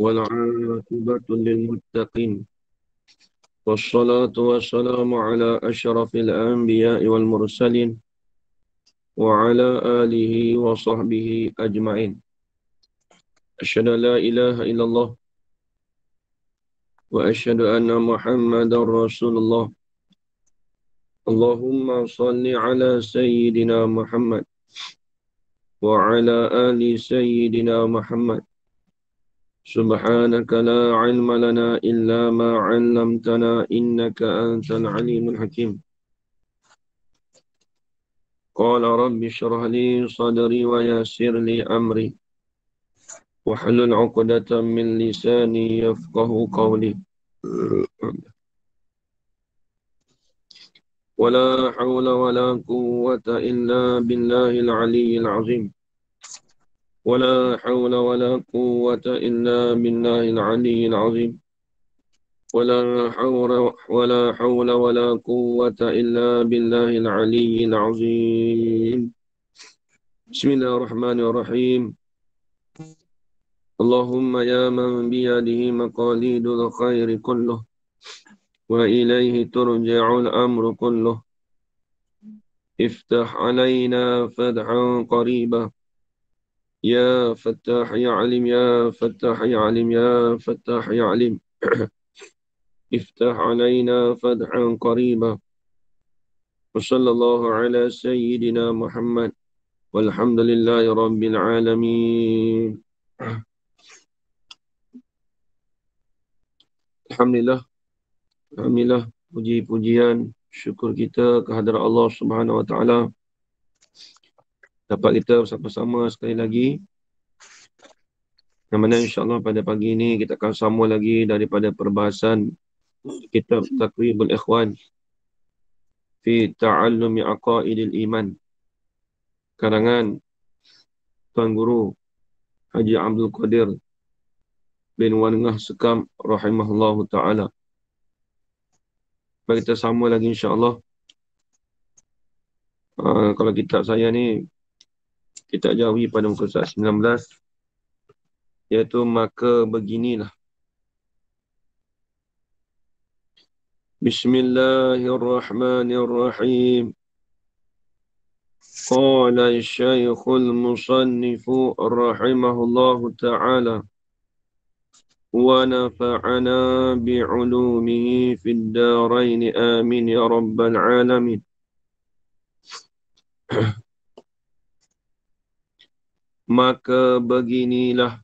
والعاقبة للمتقين والصلاة والسلام على أشرف الأنبياء والمرسلين وعلى آله وصحبه أجمعين. أشهد أن لا إله إلا الله وأشهد أن محمدا رسول الله. اللهم صل على سيدنا محمد وعلى آل سيدنا محمد. سبحانك لا علم لنا إلا ما علمتنا إنك أنت العليم الحكيم. قال رب اشرح لي صدري ويسر لي أمري واحلل عقدة من لساني يفقه قولي. ولا حول ولا قوة إلا بالله العلي العظيم. ولا حول ولا قوة إلا بالله العلي العظيم. ولا حول ولا قوة إلا بالله العلي العظيم. بسم الله الرحمن الرحيم. اللهم يا من بيده مقاليد الخير كله وإليه ترجع الأمر كله، افتح علينا فتحا قريبا يا فتاح يا عليم يا فتاح يا عليم يا فتاح يا عليم. افتح علينا فتحا قريبا. وصلى الله على سيدنا محمد والحمد لله رب العالمين. Alhamdulillah, alhamdulillah, puji-pujian, syukur kita kehadrat Allah Subhanahu Wa Taala. Dapat kita bersama-sama sekali lagi. Yang mana insya-Allah pada pagi ini kita akan sambung lagi daripada perbahasan kitab Taqribul Ikhwan fi Ta'allumi Aqaidil Iman, karangan Tuan Guru Haji Abdul Qadir bin Wanengah Sekam rahimahullahu taala. Mari kita sambung lagi insya-Allah. Kalau kitab saya ni kitab Jawi pada muka surat 19, iaitu maka beginilah. Bismillahirrahmanirrahim. Qala Syekhul Musannif rahimahullahu taala wa nafa'ana bi'ulumihi fid darain amin ya rabbal alamin. Maka beginilah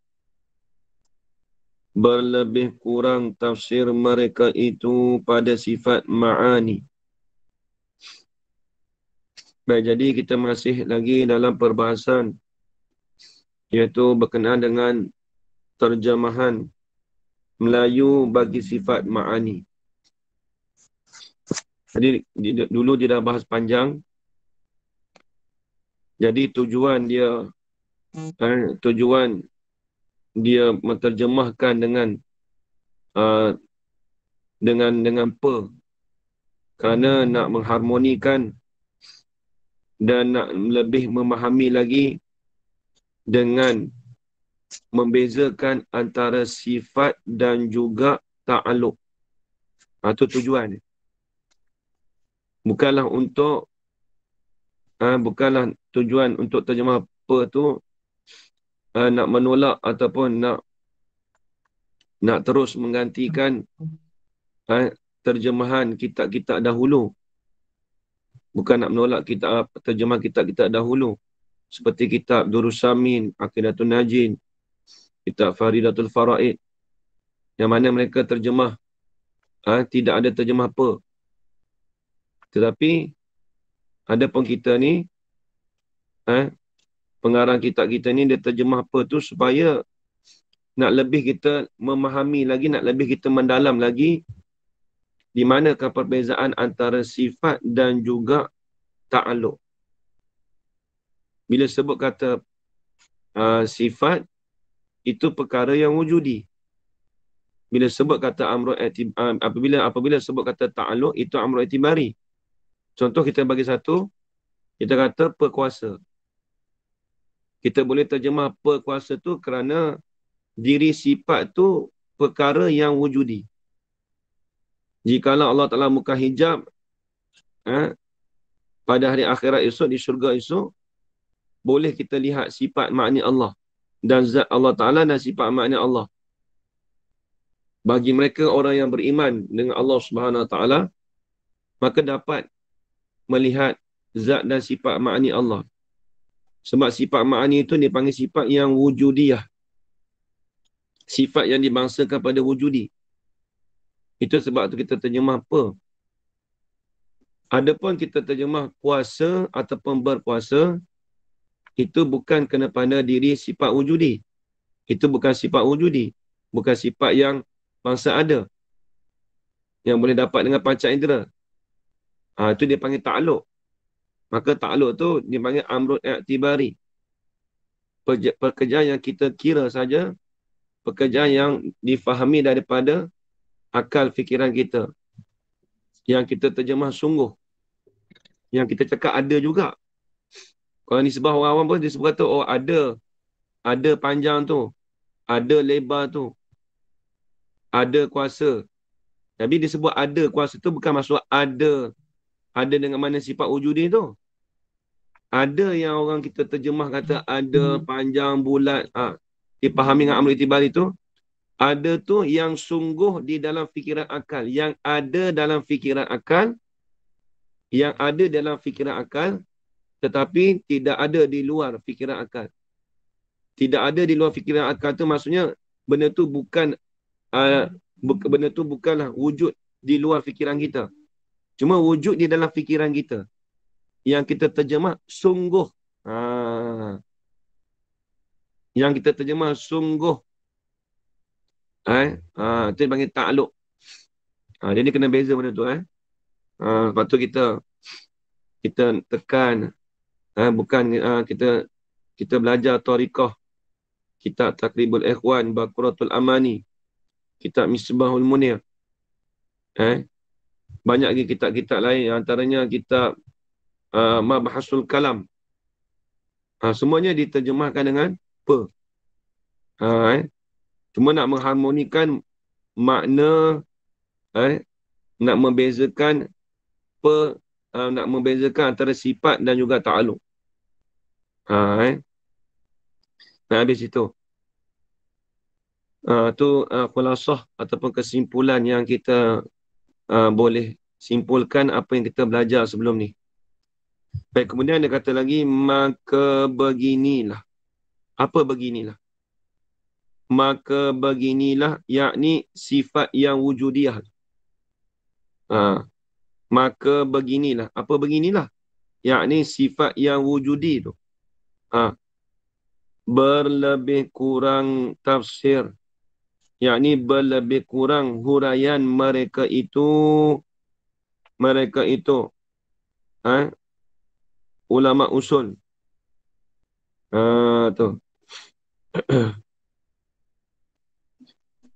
berlebih kurang tafsir mereka itu pada sifat ma'ani. Baik, jadi kita masih lagi dalam perbahasan iaitu berkenaan dengan terjemahan Melayu bagi sifat ma'ani. Jadi dulu dia dah bahas panjang. Jadi tujuan dia menterjemahkan dengan pe, kerana nak mengharmonikan dan nak lebih memahami lagi dengan membezakan antara sifat dan juga ta'alluq. Itu tujuan. Bukanlah tujuan untuk terjemah pe tu nak menolak ataupun nak terus menggantikan terjemahan kitab-kitab dahulu. Bukan nak menolak terjemahan kitab-kitab dahulu. Seperti kitab Durus Samin, Aqidatul Najin, kitab Faridatul Faraid. Yang mana mereka terjemah, tidak ada terjemah apa. Tetapi, ada pun kita ni, pengarang kitab kita ni, dia terjemah apa tu supaya nak lebih kita memahami lagi, nak lebih kita mendalam lagi di manakah perbezaan antara sifat dan juga ta'alluq. Bila sebut kata sifat, itu perkara yang wujudi. Bila sebut kata apabila sebut kata ta'alluq, itu amrul i'tibari. Contoh kita bagi satu, kita kata perkuasa. Kita boleh terjemah perkuasa tu kerana diri sifat tu perkara yang wujudi. Jikalau Allah Ta'ala buka hijab pada hari akhirat esok, di syurga esok, boleh kita lihat sifat makni Allah dan zat Allah Ta'ala dan sifat makni Allah. Bagi mereka orang yang beriman dengan Allah Subhanahu Wa Ta'ala, maka dapat melihat zat dan sifat makni Allah. Sebab sifat makni itu dipanggil sifat yang wujudiyah. Sifat yang dibangsakan pada wujudi. Itu sebab tu kita terjemah apa? Adapun kita terjemah puasa ataupun berpuasa, itu bukan kena pada diri sifat wujudi. Itu bukan sifat wujudi. Bukan sifat yang bangsa ada. Yang boleh dapat dengan panca indera. Itu dia panggil ta'aluk. Maka ta'aluk tu dipanggil amrud i'tibari. Pekerjaan yang kita kira saja, pekerjaan yang difahami daripada akal fikiran kita. Yang kita terjemah sungguh. Yang kita cakap ada juga. Kalau nisbah orang awam pun disebut kata, oh ada. Ada panjang tu. Ada lebar tu. Ada kuasa. Tapi disebut ada kuasa tu bukan maksud ada. Ada dengan mana sifat wujudi tu. Ada yang orang kita terjemah kata ada panjang bulat. Dipahami dengan amrul itibari tu. Ada tu yang sungguh di dalam fikiran akal. Yang ada dalam fikiran akal. Yang ada dalam fikiran akal. Tetapi tidak ada di luar fikiran akal. Tidak ada di luar fikiran akal tu maksudnya benda tu bukan benda tu bukanlah wujud di luar fikiran kita. Cuma wujud di dalam fikiran kita. Yang kita terjemah sungguh. Yang kita terjemah sungguh. Itu yang panggil ta'aluk. Jadi kena beza benda tu. Lepas tu kita tekan. Bukan kita belajar tariqah. Kitab Takribul Ikhwan, Baqaratul Amani. Kitab Misbahul Munir. Banyak lagi kitab-kitab lain. Antaranya kitab Mabhasul Kalam. Semuanya diterjemahkan dengan apa? Cuma nak mengharmonikan makna, nak membezakan nak membezakan antara sifat dan juga ta'aluk. Nah, habis itu. Tu khulasah ataupun kesimpulan yang kita boleh simpulkan apa yang kita belajar sebelum ni. Baik, kemudian dia kata lagi, maka beginilah. Apa beginilah? Maka beginilah, yakni sifat yang wujudiyah. Maka beginilah. Apa beginilah? Yakni sifat yang wujudi tu. Berlebih kurang tafsir. Yakni berlebih kurang huraian mereka itu. Ulama usul. Tu.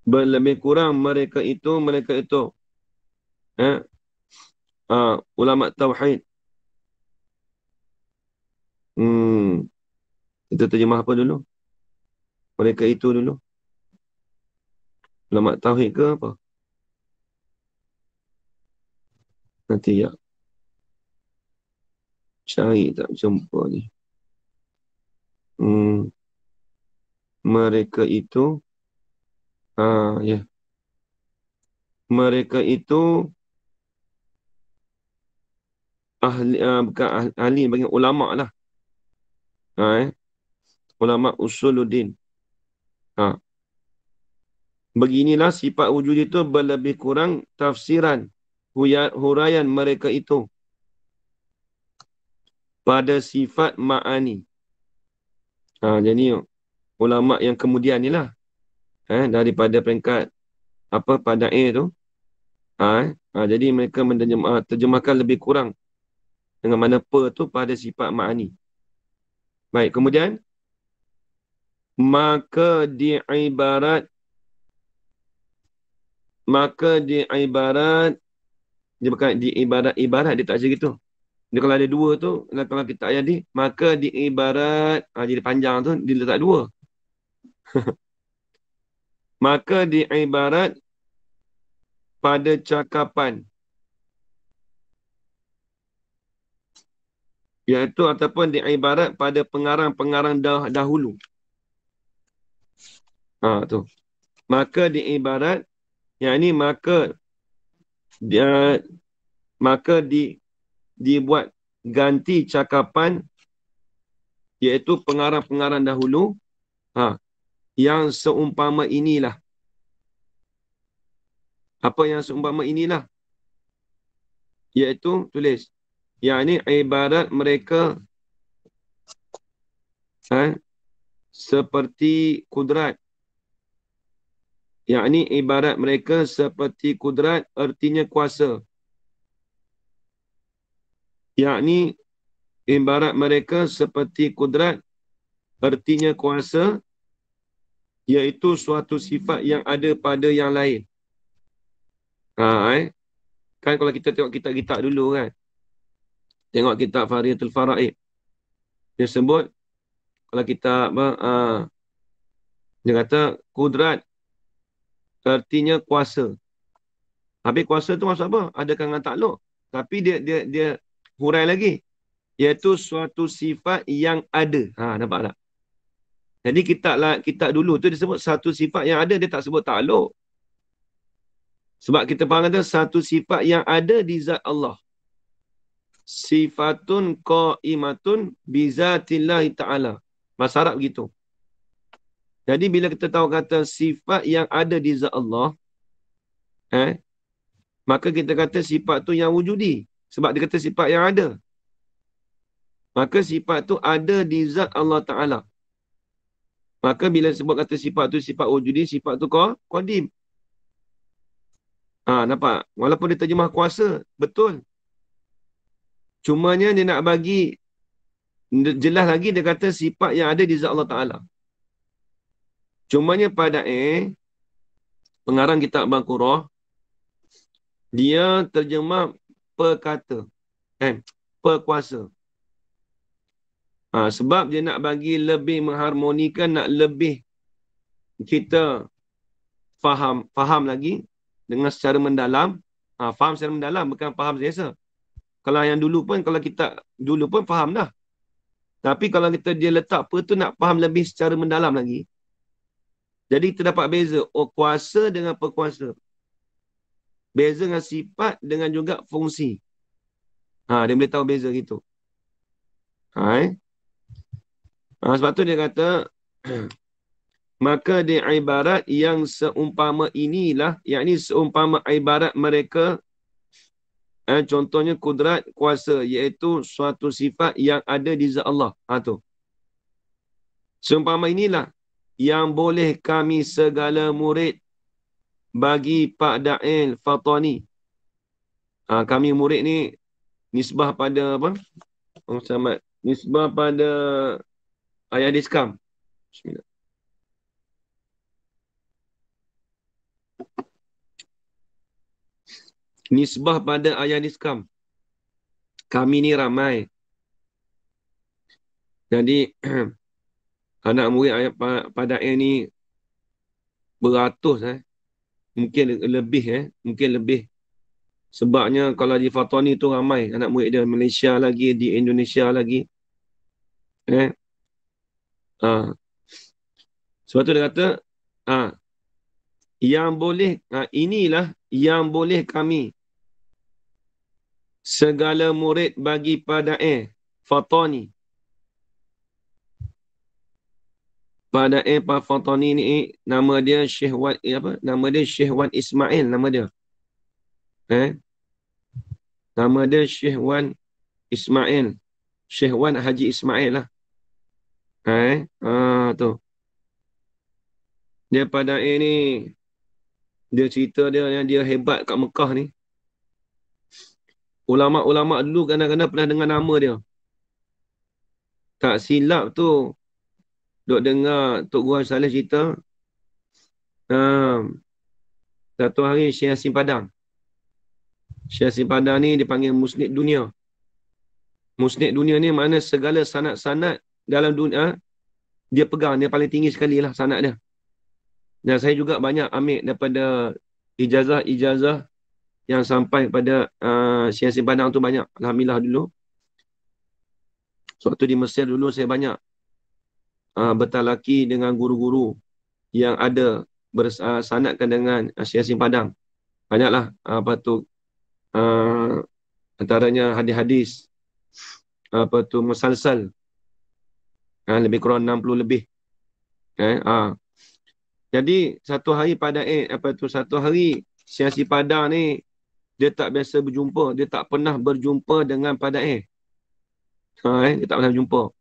Berlebih kurang mereka itu. Ulama tauhid. Kita terjemah apa dulu? Mereka itu dulu. Ulama tauhid ke apa? Nanti ya. Cari tak jumpa ni. Mereka itu. Ya. Mereka itu bukan ahli bagi ulama lah. Ulama usuluddin. Beginilah sifat wujud itu berlebih kurang tafsiran huraian mereka itu pada sifat ma'ani. Jadi ulama yang kemudian ni lah. Daripada peringkat pada tu. Jadi mereka terjemahkan lebih kurang dengan mana tu pada sifat ma'ani. Baik, kemudian maka diibarat dia bukan diibarat dia tak macam gitu. Dia kalau ada dua tu, kalau kita ayat ni, maka diibarat jadi panjang tu dia letak dua. maka diibarat pada cakapan, iaitu ataupun diibarat pada pengarang-pengarang dahulu. Tu. Maka diibarat, yang ini maka dibuat ganti cakapan, iaitu pengarang-pengarang dahulu, yang seumpama inilah. Apa yang seumpama inilah? Iaitu tulis, yang ini ibarat mereka seperti kudrat. Yang ini ibarat mereka seperti kudrat, artinya kuasa. Yang ini ibarat mereka seperti kudrat, artinya kuasa, iaitu suatu sifat yang ada pada yang lain. Kan kalau kita tengok kitab-kitab dulu kan, tengok kitab Fariyatul Faraid, dia sebut, kalau kita dia kata kudrat artinya kuasa. Habis kuasa tu maksud apa? Adakah dengan takluk? Tapi dia hurai lagi, iaitu suatu sifat yang ada. Nampak tak? Jadi kitab dulu tu disebut satu sifat yang ada, dia tak sebut takluk. Sebab kita faham kata satu sifat yang ada di zat Allah. Sifatun qa'imatun bizatillahi ta'ala. Bahasa Arab begitu. Jadi bila kita tahu kata sifat yang ada di zat Allah, maka kita kata sifat tu yang wujudi. Sebab dia kata sifat yang ada. Maka sifat tu ada di zat Allah Ta'ala. Maka bila sebut kata sifat tu sifat wujudi, sifat tu qadim. Nampak? Walaupun dia terjemah kuasa, betul. Cumanya dia nak bagi jelas lagi, dia kata sifat yang ada di zat Allah Ta'ala. Cumanya pada pengarang kitab Baqarah, dia terjemah perkata, perkuasa. Sebab dia nak bagi lebih mengharmonikan, nak lebih kita faham lagi dengan secara mendalam. Faham secara mendalam, bukan faham biasa. Kalau yang dulu pun, kalau kita dulu pun faham dah. Tapi kalau dia letak apa tu nak faham lebih secara mendalam lagi. Jadi kita dapat beza. Kuasa dengan perkuasa. Beza dengan sifat dengan juga fungsi. Dia boleh tahu beza gitu. Sebab tu dia kata, maka dia ibarat yang seumpama inilah, yakni seumpama ibarat mereka, contohnya kudrat, kuasa, iaitu suatu sifat yang ada di zat Allah. Tu. Seumpama inilah yang boleh kami segala murid bagi Pak Da'il Fatani. Kami murid ni nisbah pada apa? Nisbah pada ayat diskam. Bismillah. Nisbah pada ayat diskam. Kami ni ramai. Jadi anak murid ayat pada ayat ni beratus. Mungkin lebih. Mungkin lebih. Sebabnya kalau di Fatani tu ramai anak murid dia. Malaysia lagi, di Indonesia lagi. Sebab tu dia kata, yang boleh, inilah yang boleh kami segala murid bagi pada Fatani. Pada Fatani ni nama dia Syekh Wan Nama dia Syekh Wan Ismail nama dia. Nama dia Syekh Wan Ismail. Syekh Wan Haji Ismail lah. Tu. Dia pada ni dia cerita dia yang dia hebat kat Mekah ni. Ulama-ulama dulu kadang-kadang pernah dengar nama dia. Tak silap tu, duk dengar Tok Guru Saleh cerita. Satu hari Syekh Yasin Padang. Syekh Yasin Padang ni dipanggil Musnid Dunia. Musnid Dunia ni mana segala sanad-sanad dalam dunia, dia pegang, dia paling tinggi sekali lah sanad dia. Dan saya juga banyak ambil daripada ijazah-ijazah yang sampai pada Syahasin Padang tu banyak. Alhamdulillah dulu. Waktu di Mesir dulu saya banyak bertalaki dengan guru-guru yang ada bersanadkan dengan Syahasin Padang. Banyaklah apa tu antaranya hadis-hadis, apa tu musalsal, lebih kurang 60 lebih. Jadi satu hari Syahasin Padang ni dia tak biasa berjumpa, dia tak pernah berjumpa dengan Padae. Dia tak pernah berjumpa.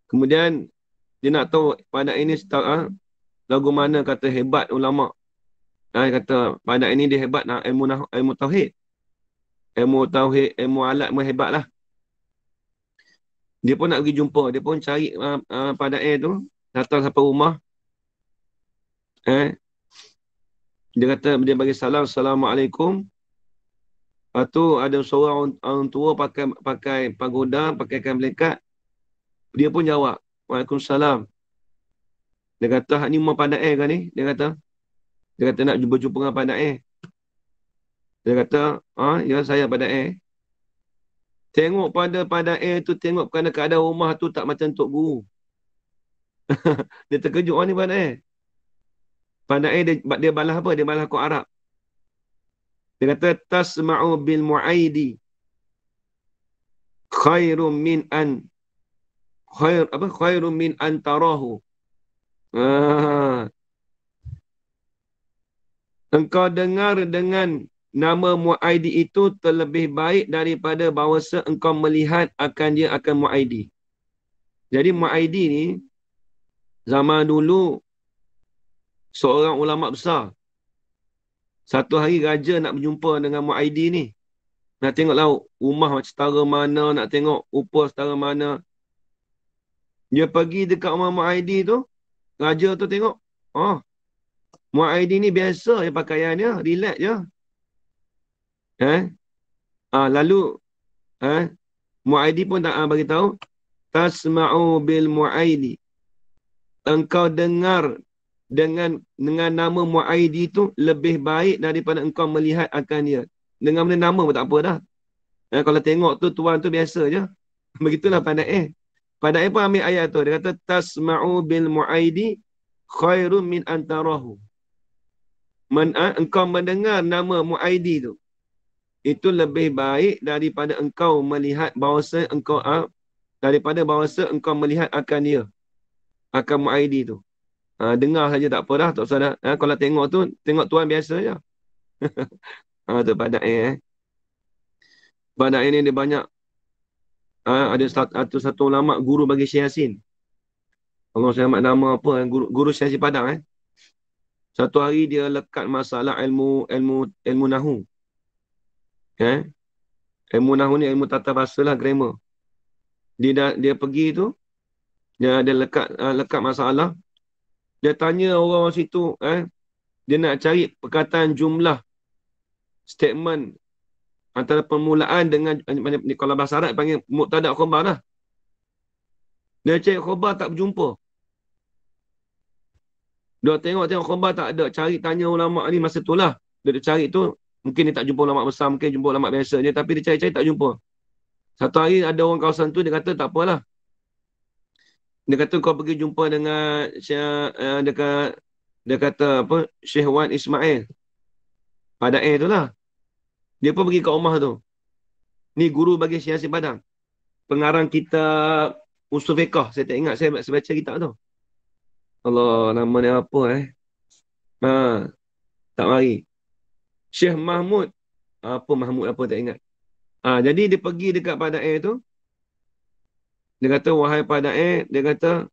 Kemudian dia nak tahu Padae ni lagu mana kata hebat ulama. Dia kata Padae ni dia hebat nak ilmu tauhid. Ilmu tauhid, ilmu alat pun hebat lah. Dia pun nak pergi jumpa. Dia pun cari Padae tu. Datang sampai rumah. Dia kata, dia bagi salam. Assalamualaikum. Lepas tu ada seorang orang tua pakai pagoda, pakai kain melekat. Dia pun jawab. Waalaikumsalam. Dia kata, ni rumah Padae ke ni? Dia kata nak jumpa dengan Padae. Dia kata, ya saya Padae. Tengok pada Padae tu, tengok kerana keadaan rumah tu tak macam Tok Guru. Dia terkejut ni Padae. Padae dia balas apa? Dia balas kod Arab. Dia kata, tasma'u bil mu'aidi khairum min an tarahu. Engkau dengar dengan nama Mu'aidi itu terlebih baik daripada bahawasa engkau melihat akan dia akan Mu'aidi. Jadi Mu'aidi ni, zaman dulu, seorang ulama besar. Satu hari raja nak berjumpa dengan Mu'aidi ni. Nak tengoklah rumah setara mana, nak tengok rupa setara mana. Dia pergi dekat rumah Mu'aidi tu, raja tu tengok, Mu'aidi ni biasa je pakaiannya, relax je. Lalu Mu'aidi pun tak bagi tahu, tasma'u bil Mu'aidi. Engkau dengar dengan nama Mu'aidi tu lebih baik daripada engkau melihat akan dia. Dengan benda nama pun tak apa dah. Kalau tengok tu tuan tu biasa je. Begitulah Padae. Padae pun ambil ayat tu. Dia kata tasma'u bil Mu'aidi khairum min antarahu. Engkau mendengar nama Mu'aidi tu. Itu lebih baik daripada engkau melihat bahawasa melihat akan dia. Akan Mu'aidi tu. Dengar saja tak apa dah. Tak usah dah. Kalau tengok tu, tengok tuan biasa je. Tu Padae. Padae ni dia banyak. Ada satu ulama guru bagi Syekh Yasin. Allah selamat nama apa? Guru Syekh Yasin Padang. Satu hari dia lekat masalah ilmu nahu. Ilmu nahu ni ilmu tata bahasa lah, grammar. Dia pergi tu, dia lekat masalah. Dia tanya orang situ, dia nak cari perkataan jumlah statement antara permulaan dengan, kalau bahasa Arab panggil mubtada' khabar lah. Dia cari khabar tak berjumpa. Dia tengok khabar tak ada. Cari tanya ulama' ni masa tu lah. Dia cari tu, mungkin dia tak jumpa ulama' besar, mungkin jumpa ulama' biasa je. Tapi dia cari-cari tak jumpa. Satu hari ada orang kawasan tu, dia kata tak apalah. Dia kata kau pergi jumpa dengan dia kata apa, Syekh Wan Ismail. Padae tu lah. Dia pun pergi ke rumah tu. Ni guru bagi Syekh Yasin Padang. Pengarang kitab Usul Fiqh. Saya tak ingat, saya baca kitab tu. Allah, nama dia apa tak mari. Syekh Mahmud. Apa Mahmud apa tak ingat. Jadi dia pergi dekat Padae tu. Dia kata, wahai Padae, dia kata,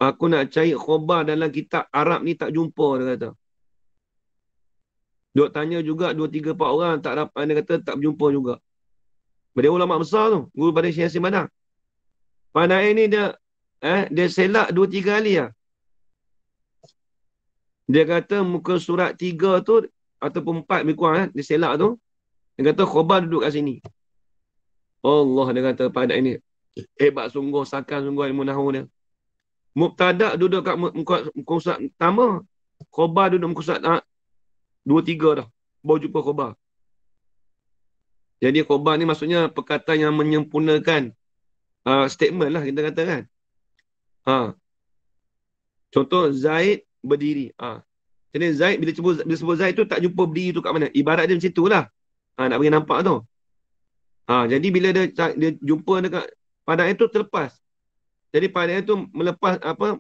aku nak cari khabar dalam kitab Arab ni tak jumpa, dia kata. Duk tanya juga 2, 3, 4 orang, tak dapat, dia kata tak berjumpa juga. Dia ulama besar tu, guru pada Syekh Yasin Padang. Padae ni dia selak 2, 3 kali lah. Dia kata muka surat 3 tu, ataupun 4 lebih kurang, dia selak tu. Dia kata khabar duduk kat sini. Allah, dia kata Padae ni. Hebat sungguh, sakan sungguh ilmu nahu dia. Mubtada' duduk kat muka surat pertama. Khobar duduk muka surat 2-3 dah. Baru jumpa khobar. Jadi khobar ni maksudnya perkataan yang menyempurnakan statement lah kita kata kan. Ha. Contoh Zaid berdiri. Jadi Zaid bila sebut Zaid tu tak jumpa berdiri tu kat mana. Ibarat dia macam tu lah. Nak bagi nampak tu. Jadi bila dia jumpa dekat padang itu terlepas. Jadi padang itu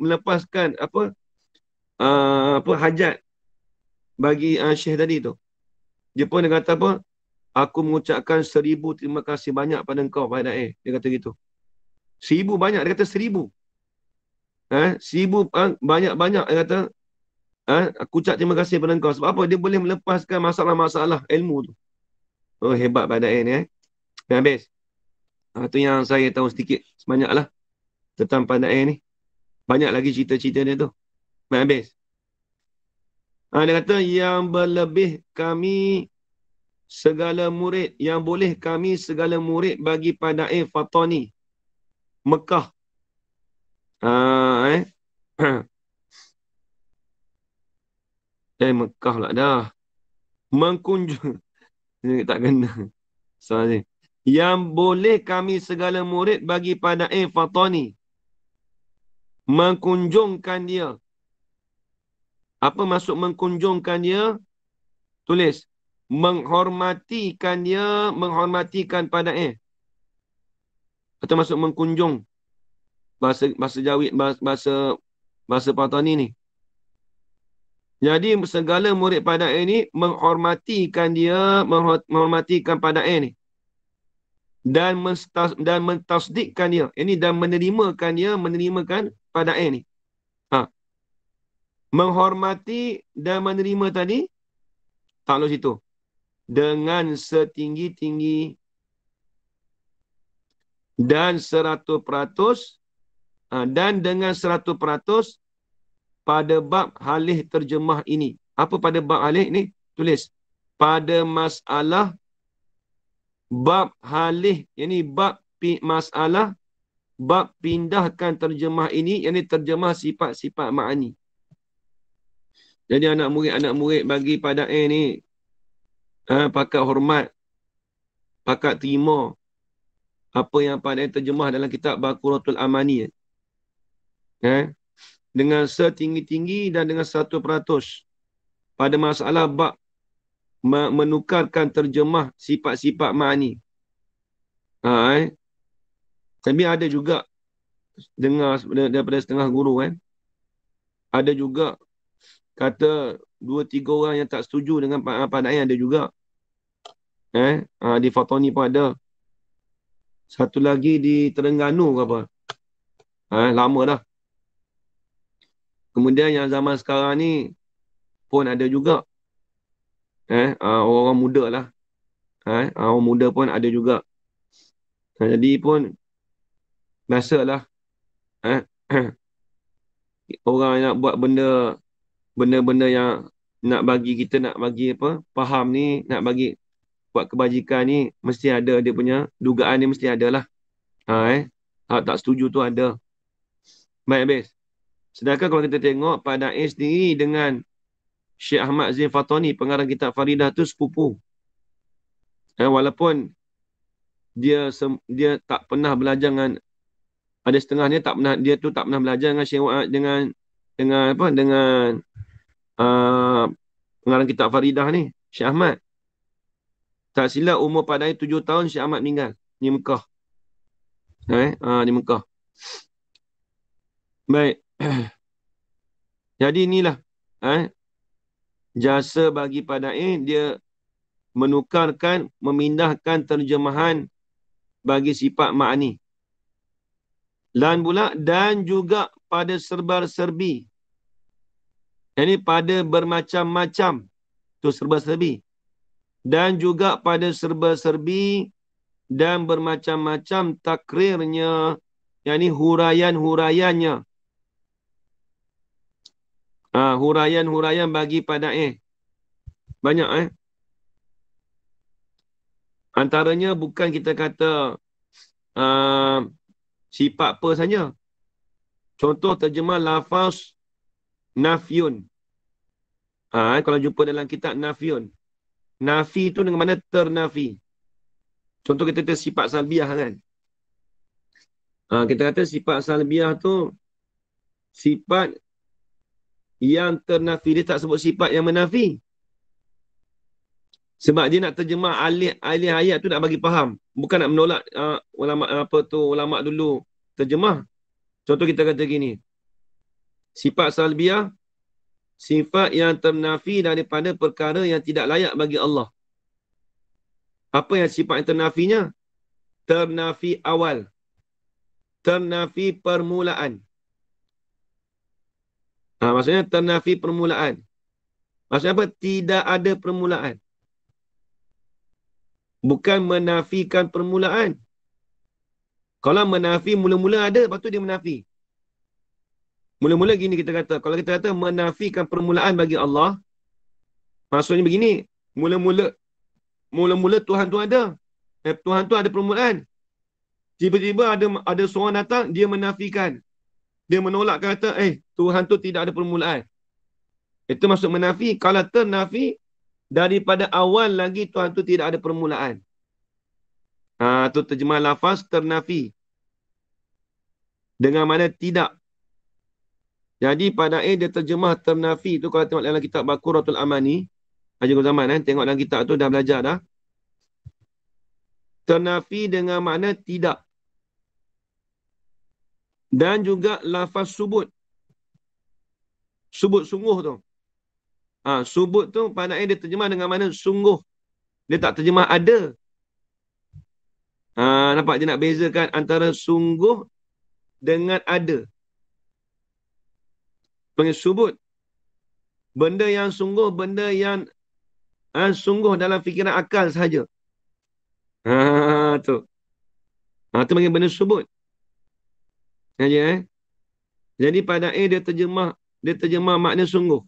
melepaskan hajat bagi Syekh tadi tu. Dia pun dia kata apa? Aku mengucapkan 1000 terima kasih banyak pada engkau, Pak Dae. Dia kata gitu. 1000 banyak, dia kata 1000. 1000 banyak-banyak, dia kata. Aku ucap terima kasih pada engkau. Sebab apa? Dia boleh melepaskan masalah-masalah ilmu tu. Oh, hebat Pak Dae ni. Dah habis. Itu yang saya tahu sedikit. Sebanyaklah. Tentang Pak Dae ni. Banyak lagi cerita-cerita dia tu. Dah habis. Dia kata, yang berlebih kami segala murid, yang boleh kami segala murid bagi Pada'i Fatani Mekah. Mekah lah dah. Mengkunjung. Tak kena. Soalnya. Yang boleh kami segala murid bagi Pada'i Fatani mengkunjungkan dia. Apa maksud mengkunjungkan dia? Tulis. Menghormatikan dia, menghormatikan Pada'i. Atau maksud mengkunjung. Bahasa Jawi, bahasa Fatani ni. Jadi segala murid Pada'i ni menghormatikan dia, menghormatikan Pada'i ni. Dan mentasdikkan dia. Ini dan menerimakan dia, menerimakan Pada'i ni. Menghormati dan menerima tadi, takluk situ. Dengan setinggi-tinggi dan 100%, dan dengan 100% pada bab halih terjemah ini. Apa pada bab halih ni? Tulis. Pada masalah bab halih, ini bab masalah bab pindahkan terjemah ini, yang ini terjemah sifat-sifat ma'ani. Jadi anak murid bagi Pada'i ni pakat hormat, pakat terima apa yang Pada'i terjemah dalam kitab Baqaratul Amani. Dengan setinggi-tinggi dan dengan 100% pada masalah bab menukarkan terjemah sifat-sifat ma'ani. Tapi ada juga dengar daripada setengah guru ada juga kata 2-3 orang yang tak setuju dengan Pada'i ada juga. Di Fatani pun ada. Satu lagi di Terengganu ke apa. Lama dah. Kemudian yang zaman sekarang ni pun ada juga. Orang-orang muda lah. Orang muda pun ada juga. Jadi pun biasalah. Orang yang nak buat benda-benda yang nak bagi kita, nak bagi faham ni, nak bagi buat kebajikan ni, mesti ada dia punya dugaan ni, mesti ada lah. Tak setuju tu ada. Baik, habis. Sedangkan kalau kita tengok Pada'i sendiri dengan Syekh Ahmad Zain Fatani, pengarang kitab Faridah tu sepupu. Walaupun dia tak pernah belajar dengan, ada setengahnya tak pernah, dia tu tak pernah belajar dengan Syekh dengan pengarang kitab Faridah ni, Syekh Ahmad. Tak silap umur Pada'i 7 tahun Syekh Ahmad meninggal di Mekah. Di Mekah. Baik. Jadi inilah jasa bagi Pada'i, dia menukarkan, memindahkan terjemahan bagi sifat ma'ani. Dan juga pada serba-serbi. Ini pada bermacam-macam. Itu serba-serbi. Dan juga pada serba-serbi dan bermacam-macam takrirnya, yakni huraian-huraiannya. Huraian-huraian bagi Pada'i. Banyak Antaranya bukan kita kata sifat apa saja. Contoh terjemah lafaz nafyun. Kalau jumpa dalam kitab nafiun. Nafi tu dengan mana ternafi. Contoh kita kata sifat salbiah kan. Kita kata sifat salbiah tu sifat yang ternafi. Dia tak sebut sifat yang menafi. Sebab dia nak terjemah alih ayat tu nak bagi faham. Bukan nak menolak ulama dulu terjemah. Contoh kita kata gini. Sifat salbiah, sifat yang ternafi daripada perkara yang tidak layak bagi Allah. Apa yang sifat yang ternafinya? Ternafi awal. Ternafi permulaan. Maksudnya ternafi permulaan. Maksudnya apa? Tidak ada permulaan. Bukan menafikan permulaan. Kalau menafi mula-mula ada, lepas tu dia menafi. Mula-mula gini kita kata. Kalau kita kata menafikan permulaan bagi Allah, maksudnya begini. Mula-mula Tuhan tu ada. Tuhan tu ada permulaan. Tiba-tiba ada seorang datang, dia menafikan. Dia menolak kata, Tuhan tu tidak ada permulaan. Itu maksud menafi. Kalau ternafi, daripada awal lagi Tuhan tu tidak ada permulaan. Tu terjemah lafaz ternafi. Dengan mana tidak. Jadi pada dia terjemah ternafi tu kalau tengok dalam kitab Baqaratul Amani, Haji Zaman tengok dalam kitab tu dah belajar dah. Ternafi dengan makna tidak. Dan juga lafaz subut. Subut sungguh tu. Subut tu pada dia terjemah dengan makna sungguh. Dia tak terjemah ada. Nampak dia nak bezakan antara sungguh dengan ada. Panggil subut. Benda yang sungguh, benda yang sungguh dalam fikiran akal sahaja. Tu. Tu panggil benda subut. Jadi pada dia terjemah makna sungguh.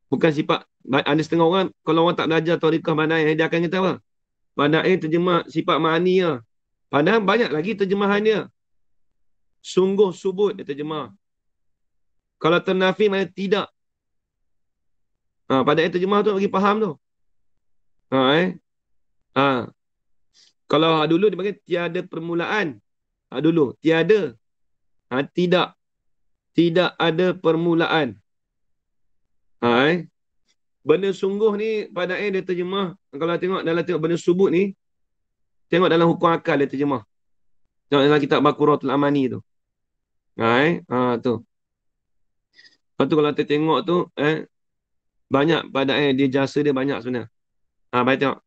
Bukan sifat. Ada setengah orang, kalau orang tak belajar tariqah Badai, dia akan kata apa? Badai terjemah sifat ma'ani lah. Padahal banyak lagi terjemahan dia. Sungguh subut dia terjemah. Kalau ternafi makna tidak. Pada terjemah tu bagi faham tu. Kalau dulu dia panggil tiada permulaan. Dulu tiada. Tidak. Tidak ada permulaan. Benda sungguh ni pada dia terjemah. Kalau tengok benda subut ni, tengok dalam hukum akal dia terjemah. Tengok dalam kitab Baqaratul Amani tu. Tu. Lepas tu kalau kita tengok tu, banyak pada dia jasa dia banyak sebenarnya. Baik tengok.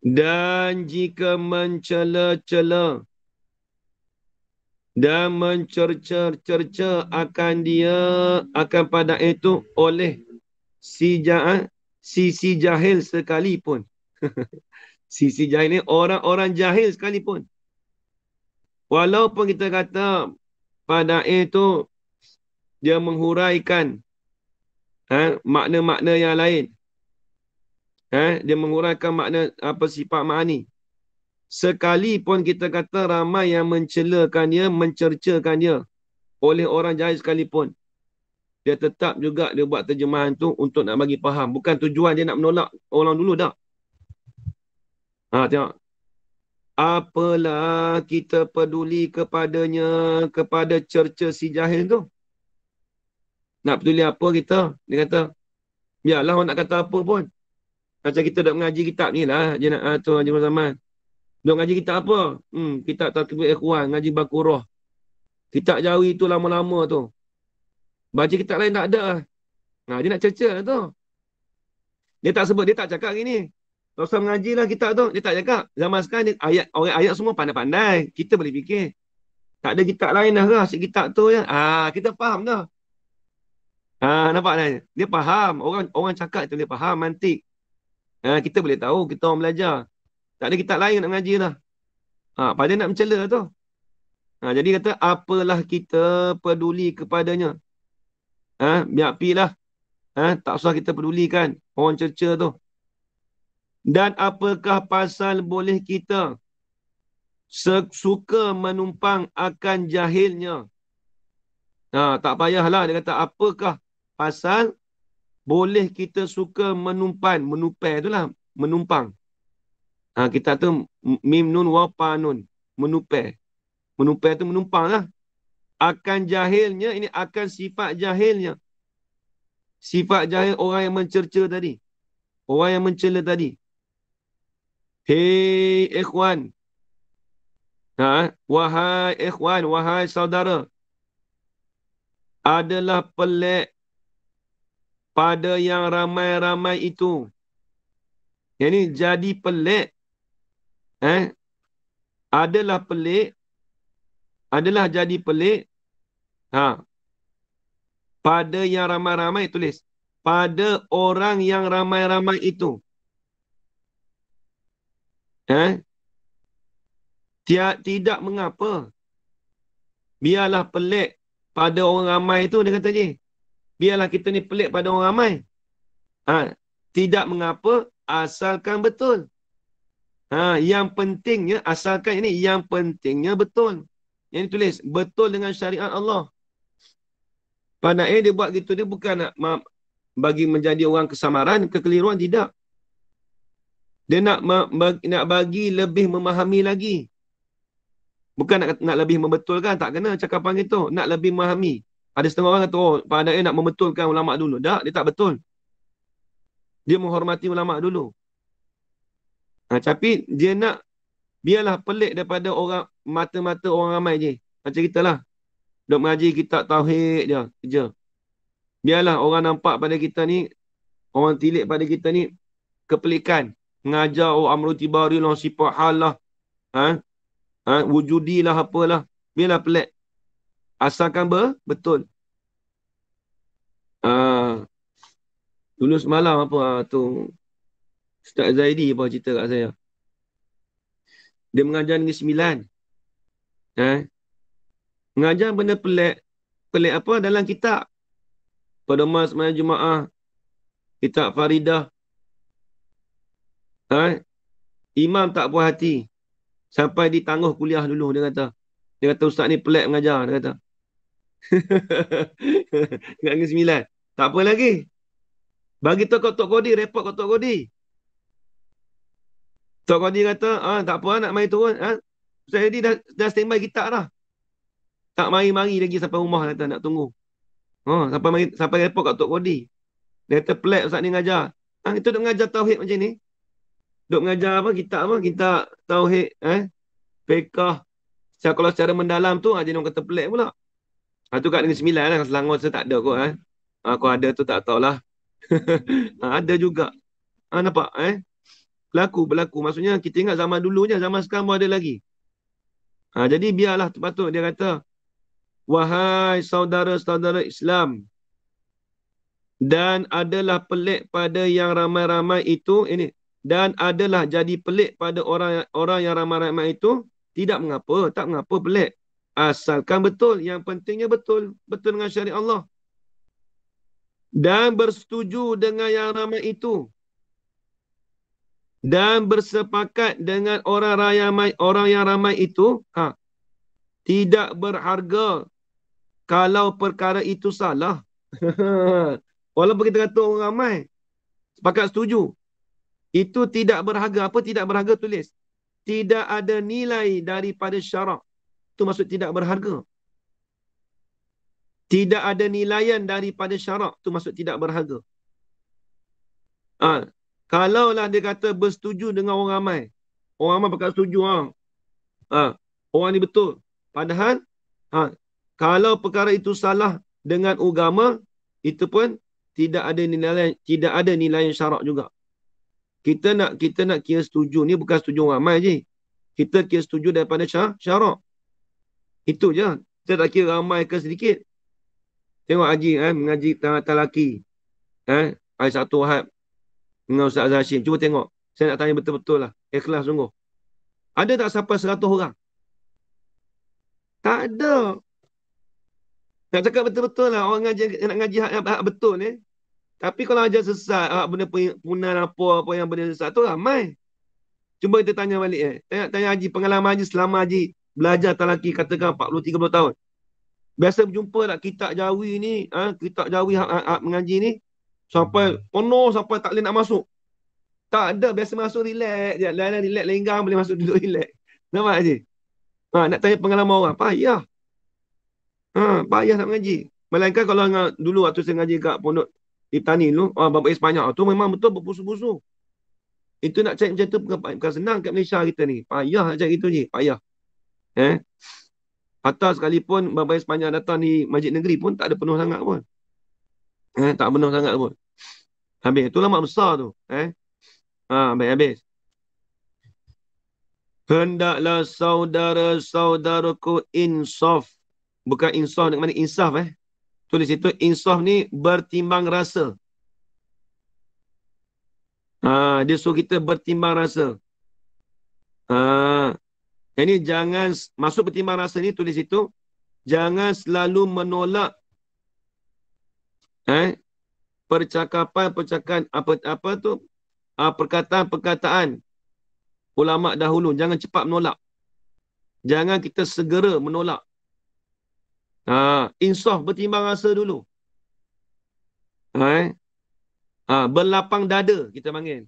Dan jika mencela-cela dan mencerca-cerca akan pada itu oleh sisi jahil sekalipun. Sisi jahil ni orang-orang jahil sekalipun. Walaupun kita kata pada itu dia menghuraikan makna-makna yang lain. Dia menguraikan makna sifat ma'ani. Sekalipun kita kata ramai yang mencelakan dia, mencercakan dia oleh orang jahil sekalipun. Dia tetap juga dia buat terjemahan tu untuk nak bagi faham. Bukan tujuan dia nak menolak orang dulu dah. Tengok. Apalah kita peduli kepadanya, kepada cerca si jahil tu. Nak peduli apa kita? Dia kata, biarlah orang nak kata apa pun. Macam kita dah mengaji kitab ni lah. Dia nak tu Haji Zaman. Dia mengaji kitab apa? Kitab Tartibul Ikhwan, ngaji Baqarah. Kitab Jawi tu lama-lama tu. Baca kitab lain tak ada. Dia nak cerca lah tu. Dia tak sebut, dia tak cakap gini. Rasul mengaji lah kitab tu. Dia tak cakap. Zaman sekarang ayat semua pandai-pandai. Kita boleh fikir. Tak ada kitab lain dah ke? Asyik kitab tu je. Kita faham dah. Nampak dah? Dia faham. Orang cakap tu dia faham mantik. Kita boleh tahu. Kita orang belajar. Tak ada kitab lain nak mengaji dah. Pada nak mencela tu. Jadi kata, apalah kita peduli kepadanya. Biar pilah. Tak usah kita pedulikan orang cerca tu. Dan apakah pasal boleh kita suka menumpang akan jahilnya. Tak payahlah. Dia kata, apakah pasal boleh kita suka menupai itulah, menumpang. Kita tu mim nun wa pa nun, menupai. Menupai tu menumpang lah. Akan jahilnya, ini akan sifat jahilnya. Sifat jahil orang yang mencerca tadi. Orang yang mencela tadi. Hei ikhwan. Wahai ikhwan, wahai saudara. Adalah pelik pada yang ramai-ramai itu. Yang ni jadi pelik. Adalah pelik. Adalah jadi pelik. Pada yang ramai-ramai, tulis. Pada orang yang ramai-ramai itu. Tidak mengapa. Biarlah pelik pada orang ramai itu, dia kata je. Biarlah kita ni pelik pada orang ramai. Tidak mengapa, asalkan betul. Yang pentingnya, asalkan ini, yang pentingnya betul. Yang ini tulis, betul dengan syariat Allah. Pada dia buat gitu, dia bukan nak bagi menjadi orang kesamaran, kekeliruan, tidak. Dia nak bagi lebih memahami lagi. Bukan nak lebih membetulkan, tak kena cakapan gitu. Nak lebih memahami. Ada setengah orang kata, pada dia nak membetulkan ulama dulu. Tak, dia tak betul. Dia menghormati ulama dulu. Tapi dia nak, biarlah pelik daripada orang, mata-mata orang ramai je. Macam kita lah. Duk mengaji kitab tauhid je, kerja. Biarlah orang nampak pada kita ni, orang tilik pada kita ni, kepelikan. Mengajar, amru tibari lah, sifat hal lah. Wujudilah, apalah. Biarlah pelik. Asalkan betul. Dulu semalam tu, Ustaz Zaidi apa cerita kat saya. Dia mengajar Negeri Sembilan. Mengajar benda pelik. Pelik apa? Dalam kitab. Pada Mas Maya Jumaah. Kitab Faridah. Imam tak puas hati. Sampai ditangguh kuliah dulu, dia kata. Dia kata, Ustaz ni pelik mengajar, dia kata. Kat Negeri Sembilan. Tak apa lagi. Bagi tahu Tok Kodi, report kat Tok Kodi. Tok Kodi kata, tak apa nak mari turun. Ustaz Edi dah standby kitab dah. Tak mari-mari lagi sampai rumah, kata nak tunggu. Sampai report kat Tok Kodi. Dia kata pelik Ustaz ni mengajar. Itu duk mengajar tauhid macam ni. Duk mengajar apa? Kitab apa? Kitab tauhid. Fiqh. Kalau secara mendalam tu, dia nak kata pelik pula. Tu kat Negeri Sembilan lah. Selangor saya tak ada kot. Kalau ada tu tak tahulah. Ada juga. Nampak? Berlaku. Maksudnya kita ingat zaman dulu je. Zaman sekarang pun ada lagi. Jadi biarlah patut dia kata, wahai saudara-saudara Islam, dan adalah pelik pada yang ramai-ramai itu, dan adalah jadi pelik pada orang yang ramai-ramai itu, tak mengapa pelik. Asalkan betul, yang pentingnya betul dengan syariat Allah. Dan bersetuju dengan yang ramai itu. Dan bersepakat dengan orang yang ramai itu, tidak berharga kalau perkara itu salah. Walaupun kita kata orang ramai, sepakat setuju. Itu tidak berharga. Apa tidak berharga? Tulis. Tidak ada nilai daripada syarak. Itu maksud tidak berharga. Tidak ada nilaian daripada syarak. Itu maksud tidak berharga. Kalaulah dia kata bersetuju dengan orang ramai. Orang ramai pakat setuju. Orang ni betul. Padahal, kalau perkara itu salah dengan agama, itu pun tidak ada nilaian syarak juga. Kita nak kira setuju ni bukan setuju orang ramai je. Kita kira setuju daripada syarak. Itu je. Kita tak kira ramai ke sedikit. Tengok Haji mengaji talaki. Hari Sabtu Ahad dengan Ustaz Hashim. Cuba tengok. Saya nak tanya betul-betul lah. Ikhlas sungguh. Ada tak sampai 100 orang? Tak ada. Nak cakap betul-betul lah. Orang nak ngaji hak betul ni. Tapi kalau ajar sesat, benda punan apa yang benda sesat tu ramai. Cuba kita tanya balik. Tanya Haji, pengalaman Haji selama Haji belajar talaki katakan 40-30 tahun. Biasa berjumpa tak kitab Jawi ni, kitab Jawi hak mengaji ni, sampai penuh, sampai tak boleh nak masuk. Tak ada, biasa masuk relax je. Lain-lain relax, lenggang boleh masuk duduk relax. Nampak je? Nak tanya pengalaman orang, payah. Payah nak mengaji. Melainkan kalau dulu waktu saya mengaji kat pondok Ibtani dulu, Bapak Ispanyak tu memang betul berpusu-pusu. Itu nak cari macam tu bukan senang kat Malaysia kita ni. Payah nak cari itu je, payah. Hatta sekalipun Bapak Ispanyak datang di Masjid Negeri pun tak ada penuh sangat pun. Tak penuh sangat pun. Habis, itu lama besar tu. Habis. Hendaklah saudara-saudaraku insaf. Bukan insaf dengan mana insaf Tulis itu insaf ni bertimbang rasa. Dia suruh kita bertimbang rasa. Ini jangan masuk bertimbang rasa ni, tulis itu jangan selalu menolak percakapan apa tu perkataan-perkataan ulama dahulu. Jangan cepat menolak. Jangan kita segera menolak. Insaf, bertimbang rasa dulu. Berlapang dada kita panggil.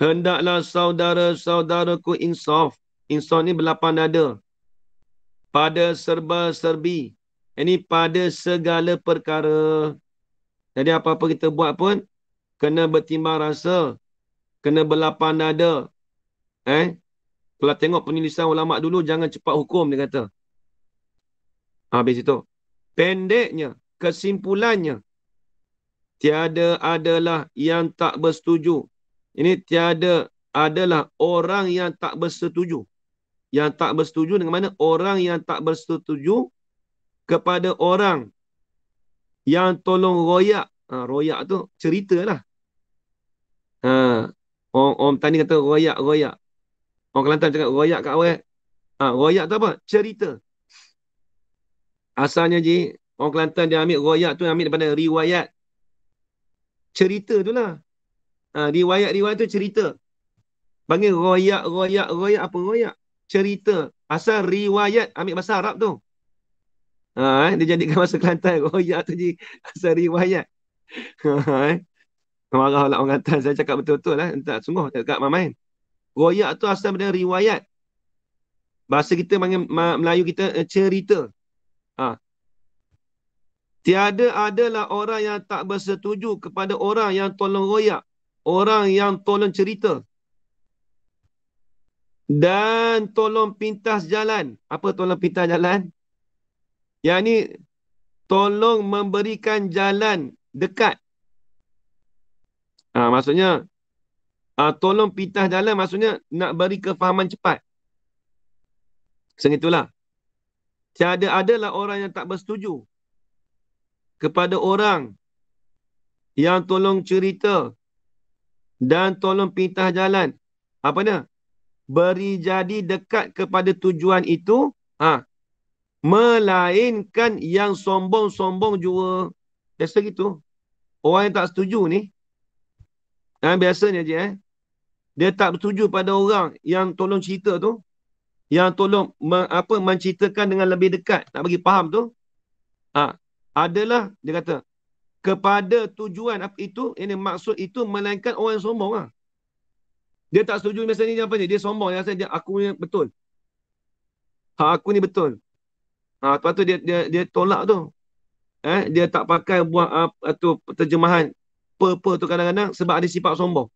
Hendaklah saudara-saudaraku insaf. Insaf ni berlapang dada. Pada serba-serbi. Ini pada segala perkara. Jadi apa-apa kita buat pun, kena bertimbang rasa. Kena berlapang dada. Kalau tengok penulisan ulama' dulu, jangan cepat hukum, dia kata. Habis itu. Pendeknya, kesimpulannya, tiada adalah yang tak bersetuju. Ini tiada adalah orang yang tak bersetuju. Yang tak bersetuju dengan mana? Orang yang tak bersetuju kepada orang yang tolong royak. Royak tu cerita lah. Orang tani kata royak. Orang Kelantan cakap royak kat awal. Royak tu apa? Cerita. Asalnya orang Kelantan dia ambil royak tu, ambil daripada riwayat. Cerita tu lah. Riwayat tu cerita. Panggil royak. Apa royak? Cerita. Asal riwayat, ambil bahasa Arab tu. Dia jadikan bahasa Kelantan. Royak tu asal riwayat. Marah lah orang Kelantan. Saya cakap betul-betul lah. Tak sungguh dekat main. Royak tu asal daripada riwayat. Bahasa kita panggil, Melayu kita, cerita. Tiada adalah orang yang tak bersetuju kepada orang yang tolong royak. Orang yang tolong cerita. Dan tolong pintas jalan. Apa tolong pintas jalan? Yang ni, tolong memberikan jalan dekat. Maksudnya, tolong pintas jalan maksudnya nak beri kefahaman cepat. Segitulah. Tiada adalah orang yang tak bersetuju kepada orang yang tolong cerita dan tolong pintas jalan. Apa dia? Beri jadi dekat kepada tujuan itu, melainkan yang sombong-sombong jua. Biasa gitu. Orang yang tak setuju ni, biasanya je, dia tak bersetuju pada orang yang tolong cerita tu, yang tolong menceritakan dengan lebih dekat, nak bagi faham tu, adalah, dia kata, kepada tujuan apa itu, ini maksud itu, melainkan orang yang sombong lah. Dia tak setuju misalnya apa ni, dia sombong, dia aku ni betul. Aku ni betul. Lepas tu dia tolak tu. Dia tak pakai buat terjemahan per tu kadang-kadang sebab ada sifat sombong.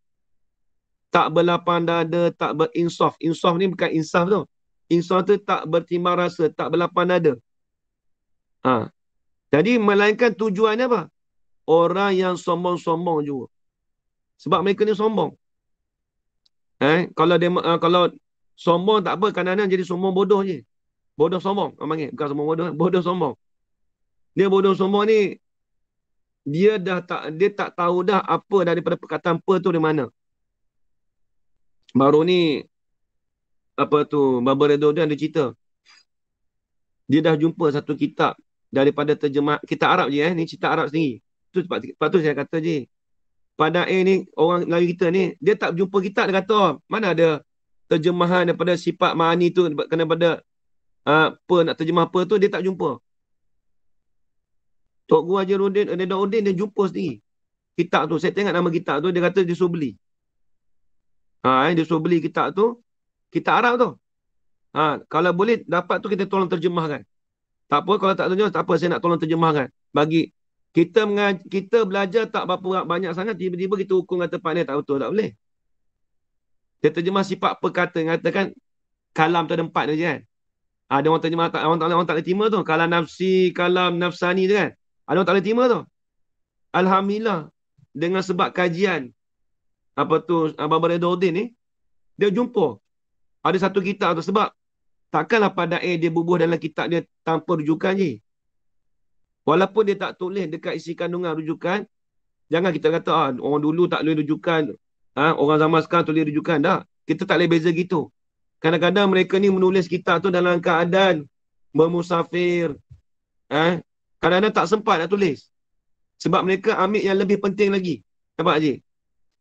Tak berlapang dada, tak berinsaf. Insaf ni bukan insaf tu. Insaf tu tak bertimbang rasa, tak berlapang dada. Jadi melainkan tujuannya apa? Orang yang sombong-sombong juga. Sebab mereka ni sombong. Kalau sombong tak apa, kadang-kadang jadi sombong bodoh je. Bodoh sombong. Panggil. Bukan sombong bodoh. Bodoh sombong. Dia bodoh sombong ni, dia tak tahu dah apa daripada perkataan per tu di mana. Baru ni, Baba Redo dia ada cerita. Dia dah jumpa satu kitab daripada terjemah, kitab Arab je ni kitab Arab sendiri. Sebab tu saya kata je, pada ni, orang Melayu kita ni, dia tak jumpa kitab, dia kata, mana ada terjemahan daripada sifat ma'ani tu, kena pada apa nak terjemah apa tu, dia tak jumpa. Tok Guru Haji Redha Udin dia jumpa sendiri. Kitab tu, saya tengok nama kitab tu, dia kata dia suruh beli. Dia suruh beli kitab tu, kitab Arab tu. Kalau boleh dapat tu kita tolong terjemahkan. Tak apa, kalau tak terjemah, tak apa, saya nak tolong terjemahkan. Bagi kita belajar tak berapa banyak sangat, tiba-tiba kita hukum kata Pak ni tak betul, tak boleh. Dia terjemah sifat perkata, mengatakan kalam tu ada 4 je kan. Ada orang terjemah, orang tak boleh terima tu. Kalam nafsi, kalam nafsani tu kan. Ada orang tak boleh terima tu. Alhamdulillah, dengan sebab kajian, apa tu, Abang Redha Udin ni, dia jumpa. Ada satu kitab tu, sebab takkanlah pada dia bubuh dalam kitab dia tanpa rujukan je. Walaupun dia tak tulis dekat isi kandungan rujukan, jangan kita kata orang dulu tak boleh rujukan, orang zaman sekarang tulis rujukan. Tak, kita tak boleh beza gitu. Kadang-kadang mereka ni menulis kitab tu dalam keadaan bermusafir. Kadang-kadang tak sempat nak tulis. Sebab mereka ambil yang lebih penting lagi. Nampak je?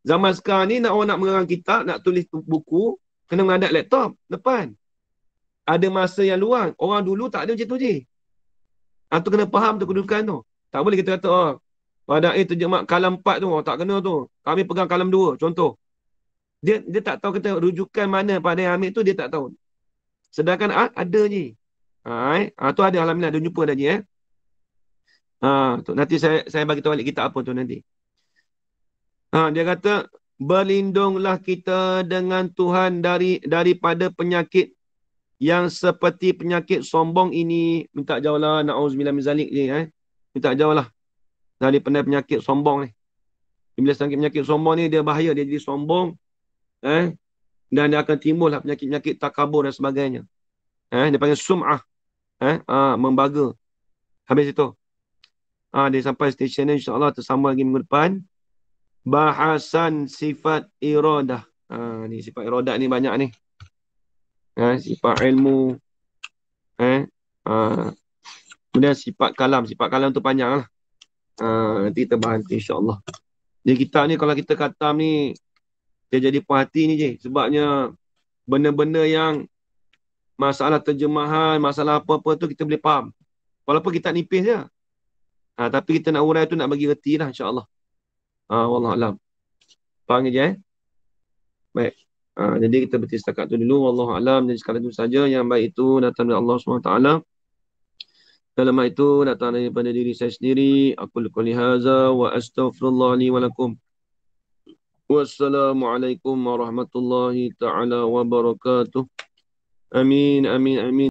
Zaman sekarang ni orang nak mengarang kitab, nak tulis buku, kena mengadap laptop depan. Ada masa yang luang. Orang dulu tak ada macam tu je. Tu kena faham tu kedudukan tu. Tak boleh kita kata, pada terjemah kalam 4 tu, tak kena tu. Kami pegang kalam 2, contoh. Dia tak tahu kita rujukan mana pada yang ambil tu, dia tak tahu. Sedangkan ada je. Tu ada, alhamdulillah, dia jumpa dah je. Nanti saya bagi tahu balik kita apa tu nanti. Dia kata, berlindunglah kita dengan Tuhan daripada penyakit yang seperti penyakit sombong ini. Minta jauhlah, na'udzubillah min zalik je. Minta jauhlah daripada penyakit sombong ni. Bila sakit penyakit sombong ni, dia bahaya, dia jadi sombong. Dan dia akan timbul lah penyakit-penyakit takabur dan sebagainya. Dia panggil sum'ah. Membaga. Habis itu. Dia sampai stesen ni, insyaAllah tersambung lagi minggu depan. Bahasan sifat iradah. Ni sifat iradah ni banyak ni. Sifat ilmu. Kemudian sifat kalam. Sifat kalam tu panjang lah. Nanti kita bahas insyaAllah. Jadi kita ni, kalau kita khatam ni, dia jadi perhati ni je. Sebabnya benda-benda yang masalah terjemahan, masalah apa-apa tu kita boleh faham. Walaupun kita nipis je. Tapi kita nak urai tu nak bagi reti lah insyaAllah. Wallahualam. Faham je Baik. Jadi kita berhenti setakat tu dulu. Wallahualam. Jadi sekali itu saja. Yang baik itu datang dari Allah SWT. Dalam hal itu datang daripada diri saya sendiri. Aku qouli hadza wa astaghfirullah li wa lakum. Wassalamualaikum warahmatullahi ta'ala wabarakatuh. Amin, amin, amin.